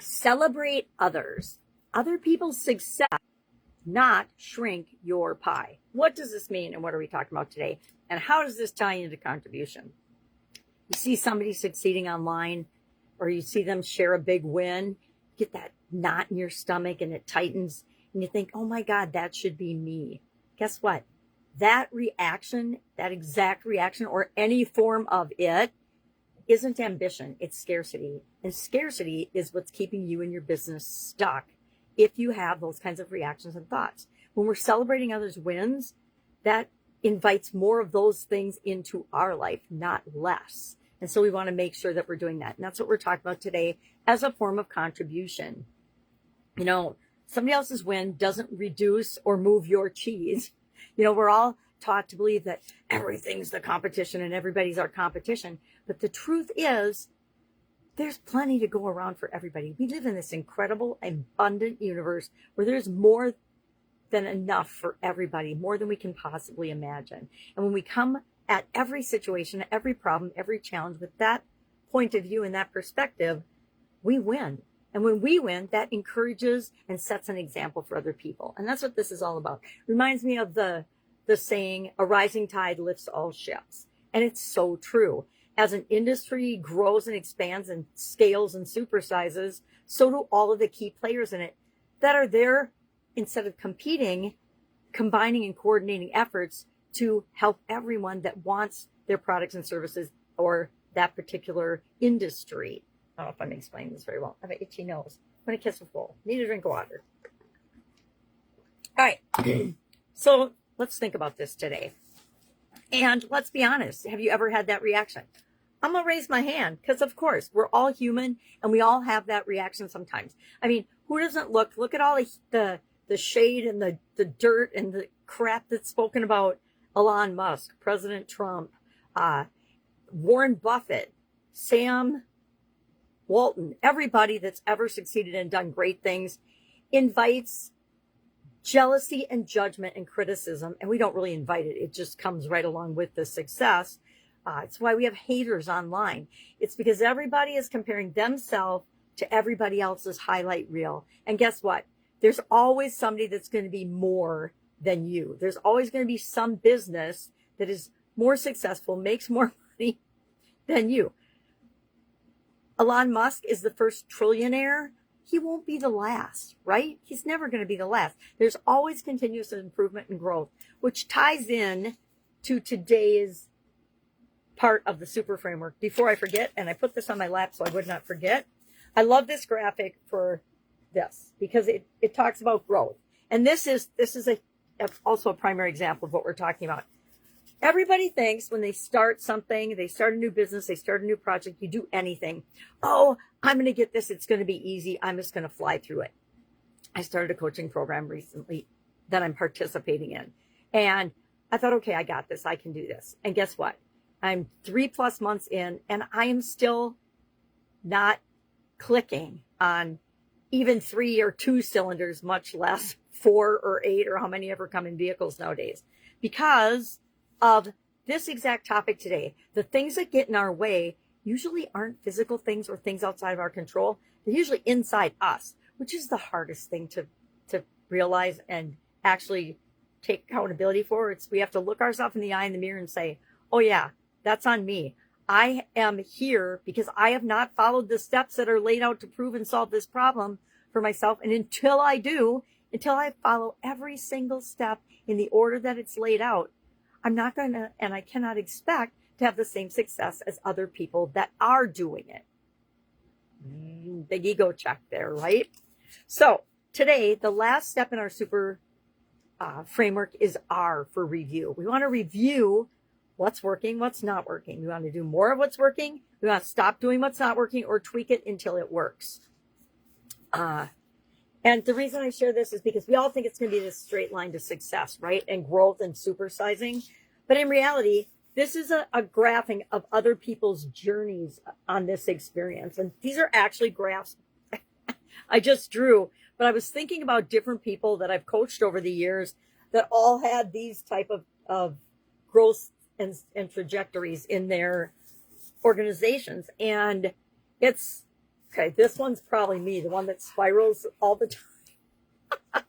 Celebrate others, other people's success, not shrink your pie. What does this mean, and what are we talking about today? And how does this tie into contribution? You see somebody succeeding online, or you see them share a big win, you get that knot in your stomach and it tightens, and you think, oh my God, that should be me. Guess what? That reaction, that exact reaction, or any form of it, isn't ambition, it's scarcity. And scarcity is what's keeping you and your business stuck if you have those kinds of reactions and thoughts. When we're celebrating others' wins, that invites more of those things into our life, not less. And so we want to make sure that we're doing that. And that's what we're talking about today as a form of contribution. You know, somebody else's win doesn't reduce or move your cheese. You know, we're all taught to believe that everything's the competition and everybody's our competition. But the truth is, there's plenty to go around for everybody. We live in this incredible, abundant universe where there's more than enough for everybody, more than we can possibly imagine. And when we come at every situation, every problem, every challenge with that point of view and that perspective, we win. And when we win, that encourages and sets an example for other people. And that's what this is all about. Reminds me of the saying, a rising tide lifts all ships. And it's so true. As an industry grows and expands and scales and supersizes, so do all of the key players in it that are there, instead of competing, combining and coordinating efforts to help everyone that wants their products and services or that particular industry. I don't know if I'm explaining this very well. I have an itchy nose. I'm going to kiss a bowl. Need a drink of water. All right. So let's think about this today. And let's be honest. Have you ever had that reaction? I'm going to raise my hand because, of course, we're all human and we all have that reaction sometimes. I mean, who doesn't look at all the shade and the dirt and the crap that's spoken about Elon Musk, President Trump, Warren Buffett, Sam Walton, everybody that's ever succeeded and done great things invites jealousy and judgment and criticism. And we don't really invite it. It just comes right along with the success. It's why we have haters online. It's because everybody is comparing themselves to everybody else's highlight reel. And guess what? There's always somebody that's going to be more than you. There's always going to be some business that is more successful, makes more money than you. Elon Musk is the first trillionaire. He won't be the last, right? He's never going to be the last. There's always continuous improvement and growth, which ties in to today's part of the super framework. Before I forget, and I put this on my lap so I would not forget, I love this graphic for this because it talks about growth. And this is also a primary example of what we're talking about. Everybody thinks when they start something, they start a new business, they start a new project, you do anything. Oh, I'm going to get this. It's going to be easy. I'm just going to fly through it. I started a coaching program recently that I'm participating in. And I thought, okay, I got this. I can do this. And guess what? I'm 3+ months in and I am still not clicking on even 3 or 2 cylinders, much less 4 or 8 or how many ever come in vehicles nowadays. Because of this exact topic today, the things that get in our way usually aren't physical things or things outside of our control. They're usually inside us, which is the hardest thing to realize and actually take accountability for. We have to look ourselves in the eye in the mirror and say, oh yeah, that's on me. I am here because I have not followed the steps that are laid out to prove and solve this problem for myself. And until I do, until I follow every single step in the order that it's laid out, I'm not going to, and I cannot expect to have the same success as other people that are doing it. Big ego check there, right? So today, the last step in our super framework is R for review. We want to review what's working, what's not working. We want to do more of what's working. We want to stop doing what's not working or tweak it until it works. And the reason I share this is because we all think it's going to be this straight line to success, right? And growth and supersizing. But in reality, this is a graphing of other people's journeys on this experience. And these are actually graphs I just drew. But I was thinking about different people that I've coached over the years that all had these type of growth and trajectories in their organizations. And it's Okay, this one's probably me, the one that spirals all the time.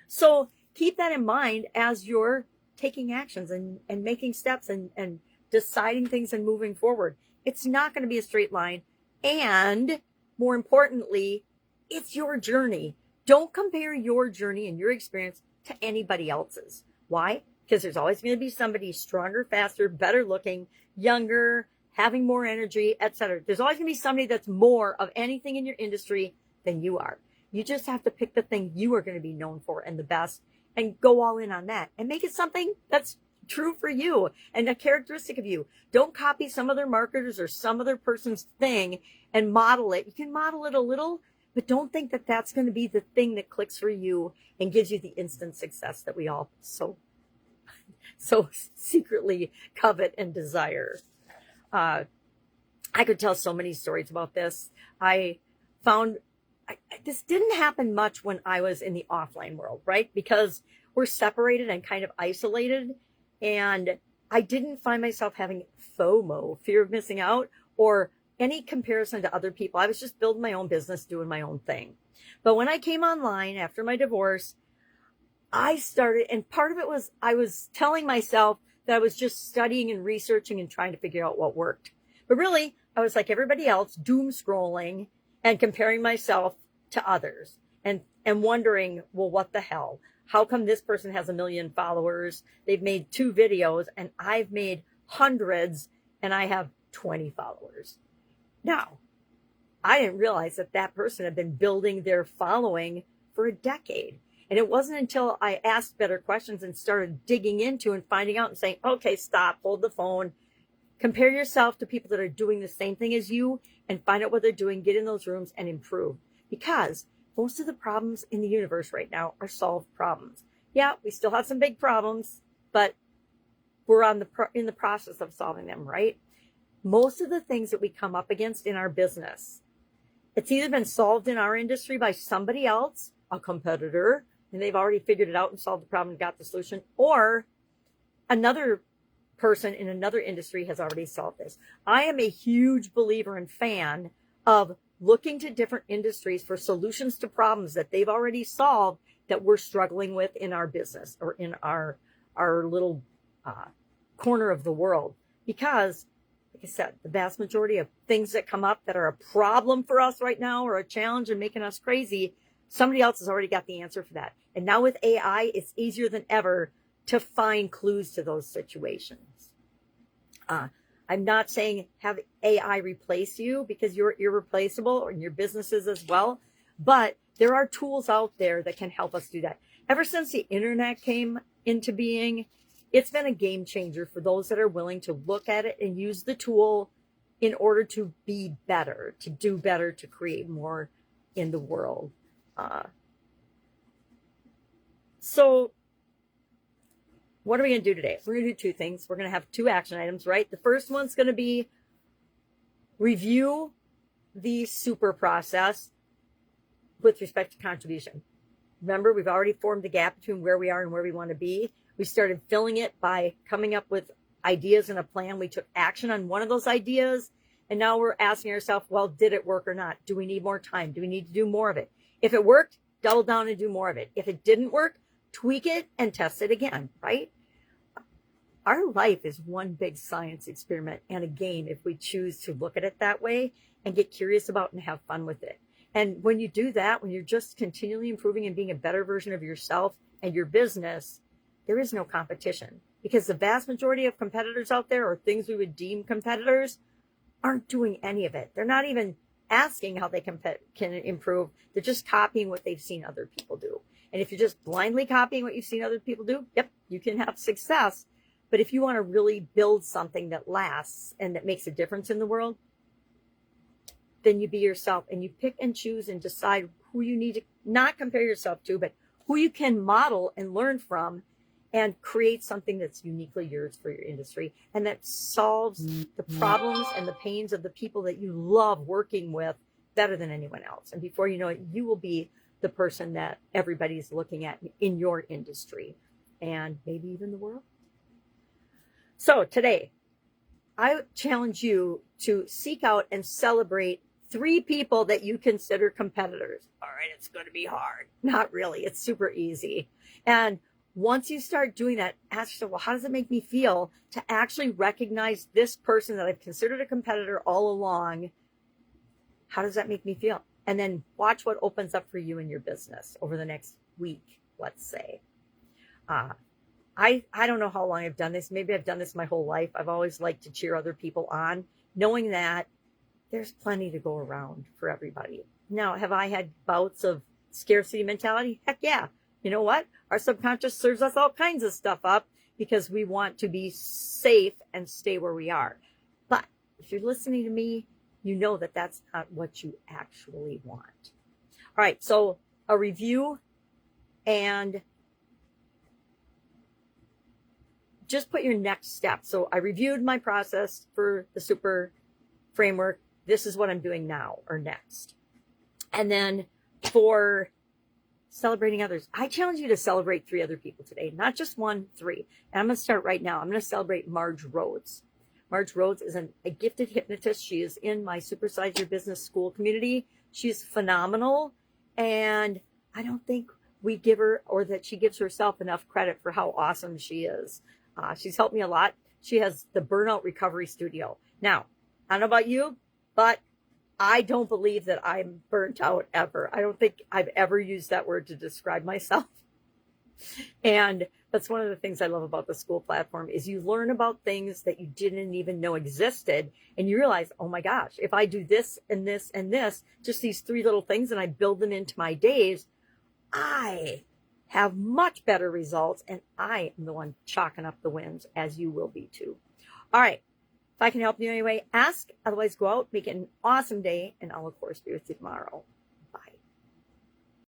So keep that in mind as you're taking actions and making steps and deciding things and moving forward. It's not going to be a straight line. And more importantly, it's your journey. Don't compare your journey and your experience to anybody else's. Why? Because there's always going to be somebody stronger, faster, better looking, younger, having more energy, etc. There's always going to be somebody that's more of anything in your industry than you are. You just have to pick the thing you are going to be known for and the best and go all in on that and make it something that's true for you and a characteristic of you. Don't copy some other marketers or some other person's thing and model it. You can model it a little, but don't think that that's going to be the thing that clicks for you and gives you the instant success that we all so secretly covet and desire. I could tell so many stories about this. I found this didn't happen much when I was in the offline world, right? Because we're separated and kind of isolated. And I didn't find myself having FOMO, fear of missing out, or any comparison to other people. I was just building my own business, doing my own thing. But when I came online after my divorce, I started, and part of it was I was telling myself that I was just studying and researching and trying to figure out what worked. But really, I was like everybody else, doom scrolling and comparing myself to others and wondering, well, what the hell? How come this person has 1 million followers? They've made 2 videos and I've made hundreds and I have 20 followers. Now, I didn't realize that that person had been building their following for a decade. And it wasn't until I asked better questions and started digging into and finding out and saying, okay, stop, hold the phone, compare yourself to people that are doing the same thing as you and find out what they're doing, get in those rooms and improve. Because most of the problems in the universe right now are solved problems. Yeah, we still have some big problems, but we're in the process of solving them, right? Most of the things that we come up against in our business, it's either been solved in our industry by somebody else, a competitor, and they've already figured it out and solved the problem and got the solution, or another person in another industry has already solved this. I am a huge believer and fan of looking to different industries for solutions to problems that they've already solved that we're struggling with in our business or in our little corner of the world. Because, like I said, the vast majority of things that come up that are a problem for us right now or a challenge and making us crazy, somebody else has already got the answer for that. And now with AI, it's easier than ever to find clues to those situations. I'm not saying have AI replace you because you're irreplaceable and your businesses as well, but there are tools out there that can help us do that. Ever since the internet came into being, it's been a game changer for those that are willing to look at it and use the tool in order to be better, to do better, to create more in the world. So what are we going to do today? We're going to do 2 things. We're going to have 2 action items, right? The first one's going to be review the super process with respect to contribution. Remember, we've already formed the gap between where we are and where we want to be. We started filling it by coming up with ideas and a plan. We took action on one of those ideas. And now we're asking ourselves, well, did it work or not? Do we need more time? Do we need to do more of it? If it worked, double down and do more of it. If it didn't work, tweak it and test it again, right? Our life is one big science experiment and a game if we choose to look at it that way and get curious about and have fun with it. And when you do that, when you're just continually improving and being a better version of yourself and your business, there is no competition because the vast majority of competitors out there or things we would deem competitors aren't doing any of it. They're not even asking how they can improve. They're just copying what they've seen other people do. And if you're just blindly copying what you've seen other people do, yep, you can have success. But if you want to really build something that lasts and that makes a difference in the world, then you be yourself and you pick and choose and decide who you need to not compare yourself to, but who you can model and learn from and create something that's uniquely yours for your industry and that solves the problems and the pains of the people that you love working with better than anyone else. And before you know it, you will be the person that everybody's looking at in your industry and maybe even the world. So today, I challenge you to seek out and celebrate 3 people that you consider competitors. All right, it's going to be hard. Not really. It's super easy. And once you start doing that, ask yourself, well, how does it make me feel to actually recognize this person that I've considered a competitor all along? How does that make me feel? And then watch what opens up for you in your business over the next week, let's say. I don't know how long I've done this. Maybe I've done this my whole life. I've always liked to cheer other people on, knowing that there's plenty to go around for everybody. Now, have I had bouts of scarcity mentality? Heck yeah. You know what? Our subconscious serves us all kinds of stuff up because we want to be safe and stay where we are. But if you're listening to me, you know that that's not what you actually want. All right, so a review and just put your next step. So I reviewed my process for the super framework. This is what I'm doing now or next. And then for celebrating others, I challenge you to celebrate 3 other people today, not just 1, 3. And I'm going to start right now. I'm going to celebrate Marge Rhodes. Marge Rhodes is a gifted hypnotist. She is in my Supersize Your Business School community. She's phenomenal. And I don't think we give her, or that she gives herself, enough credit for how awesome she is. She's helped me a lot. She has the Burnout Recovery Studio. Now, I don't know about you, but I don't believe that I'm burnt out ever. I don't think I've ever used that word to describe myself. And that's one of the things I love about the school platform is you learn about things that you didn't even know existed. And you realize, oh my gosh, if I do this and this and this, just these 3 little things, and I build them into my days, I have much better results. And I am the one chalking up the wins, as you will be too. All right. If I can help you in any way, ask. Otherwise, go out, make it an awesome day, and I'll, of course, be with you tomorrow. Bye.